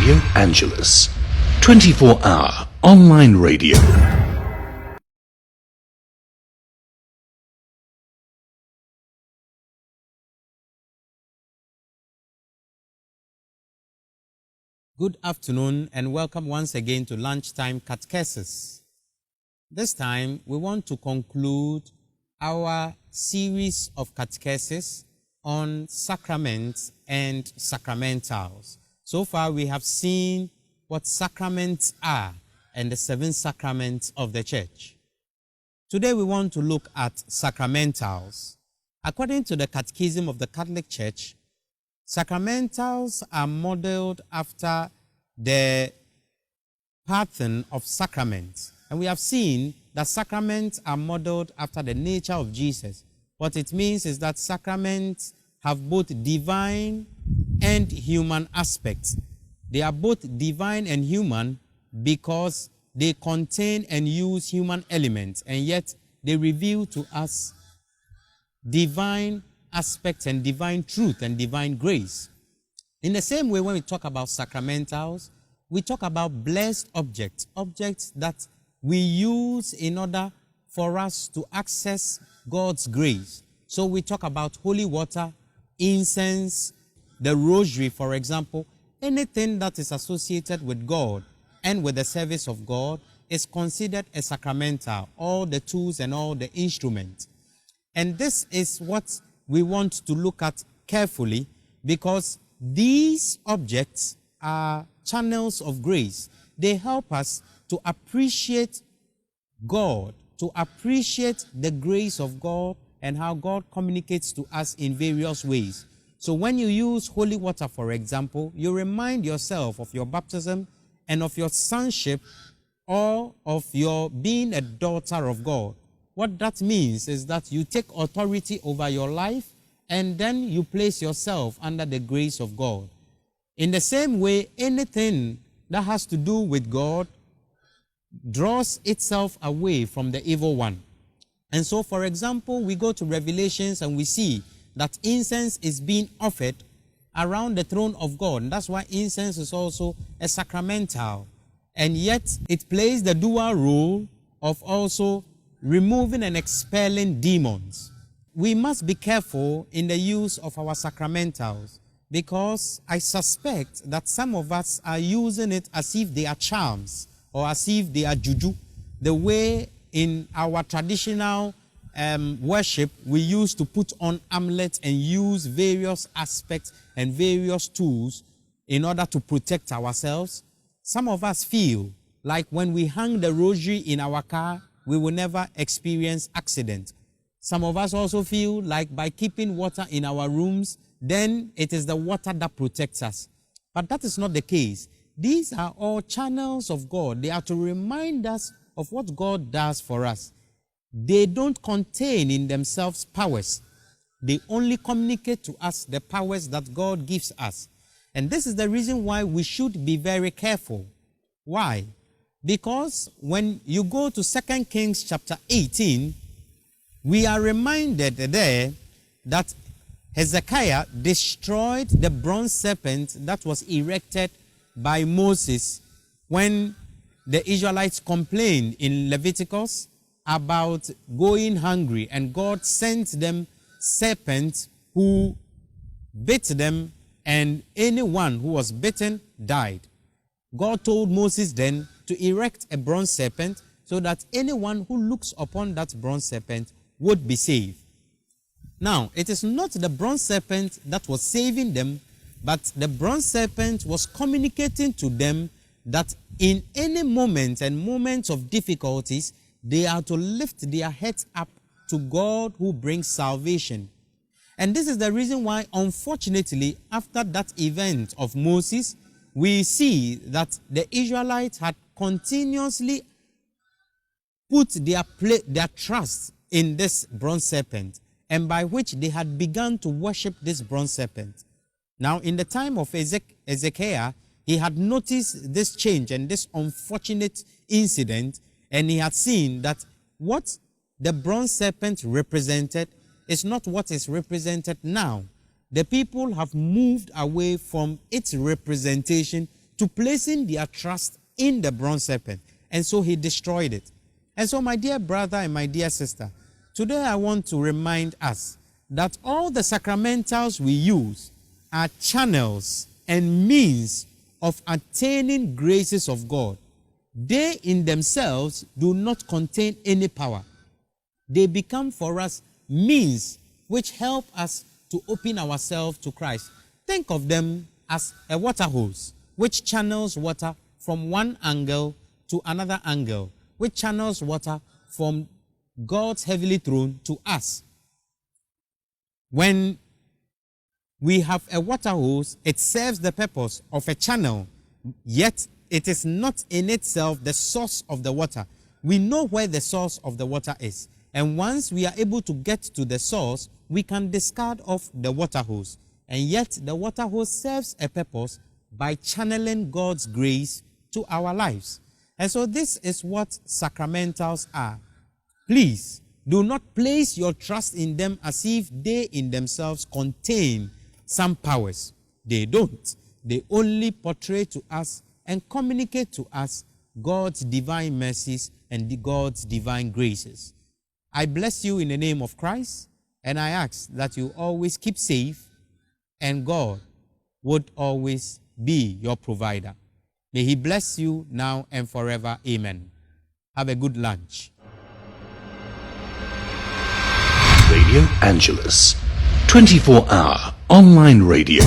Radio Angelus, 24-hour online radio. Good afternoon and welcome once again to Lunchtime Catechesis. This time we want to conclude our series of catechesis on sacraments and sacramentals. So far we have seen what sacraments are and the 7 sacraments of the church. Today we want to look at sacramentals. According to the Catechism of the Catholic Church, sacramentals are modeled after the pattern of sacraments. And we have seen that sacraments are modeled after the nature of Jesus. What it means is that sacraments have both divine and human aspects. They are both divine and human because they contain and use human elements, and yet they reveal to us divine aspects and divine truth and divine grace. In the same way, when we talk about sacramentals, we talk about blessed objects, objects that we use in order for us to access God's grace. So we talk about holy water, incense, the rosary, for example. Anything that is associated with God and with the service of God is considered a sacramental, all the tools and all the instruments. And this is what we want to look at carefully, because these objects are channels of grace. They help us to appreciate God, to appreciate the grace of God and how God communicates to us in various ways. So when you use holy water, for example, you remind yourself of your baptism and of your sonship or of your being a daughter of God. What that means is that you take authority over your life and then you place yourself under the grace of God. In the same way, anything that has to do with God draws itself away from the evil one. And so, for example, we go to Revelations and we see that incense is being offered around the throne of God. And that's why incense is also a sacramental. And yet, it plays the dual role of also removing and expelling demons. We must be careful in the use of our sacramentals, because I suspect that some of us are using it as if they are charms or as if they are juju. The way in our traditional worship, we used to put on amulets and use various aspects and various tools in order to protect ourselves. Some of us feel like when we hang the rosary in our car, we will never experience accident. Some of us also feel like by keeping water in our rooms, then it is the water that protects us. But that is not the case. These are all channels of God. They are to remind us of what God does for us. They don't contain in themselves powers. They only communicate to us the powers that God gives us. And this is the reason why we should be very careful. Why? Because when you go to 2 Kings chapter 18, we are reminded there that Hezekiah destroyed the bronze serpent that was erected by Moses when the Israelites complained in Leviticus about going hungry, and God sent them serpents who bit them, and anyone who was bitten died. God told Moses then to erect a bronze serpent so that anyone who looks upon that bronze serpent would be saved. Now, it is not the bronze serpent that was saving them, but the bronze serpent was communicating to them that in any moment and moments of difficulties, they are to lift their heads up to God who brings salvation. And this is the reason why, unfortunately, after that event of Moses, we see that the Israelites had continuously put their trust in this bronze serpent, and by which they had begun to worship this bronze serpent. Now, in the time of Hezekiah, he had noticed this change and this unfortunate incident, and he had seen that what the bronze serpent represented is not what is represented now. The people have moved away from its representation to placing their trust in the bronze serpent. And so he destroyed it. And so, my dear brother and my dear sister, today I want to remind us that all the sacramentals we use are channels and means of attaining graces of God. They in themselves do not contain any power. They become for us means which help us to open ourselves to Christ. Think of them as a water hose which channels water from one angle to another angle, which channels water from God's heavenly throne to us. When we have a water hose, it serves the purpose of a channel, yet it is not in itself the source of the water. We know where the source of the water is, and once we are able to get to the source, we can discard off the water hose. And yet the water hose serves a purpose by channeling God's grace to our lives. And so this is what sacramentals are. Please do not place your trust in them as if they in themselves contain some powers. They don't. They only portray to us and communicate to us God's divine mercies and God's divine graces. I bless you in the name of Christ, and I ask that you always keep safe, and God would always be your provider. May he bless you now and forever. Amen. Have a good lunch. Radio Angelus, 24-hour online radio.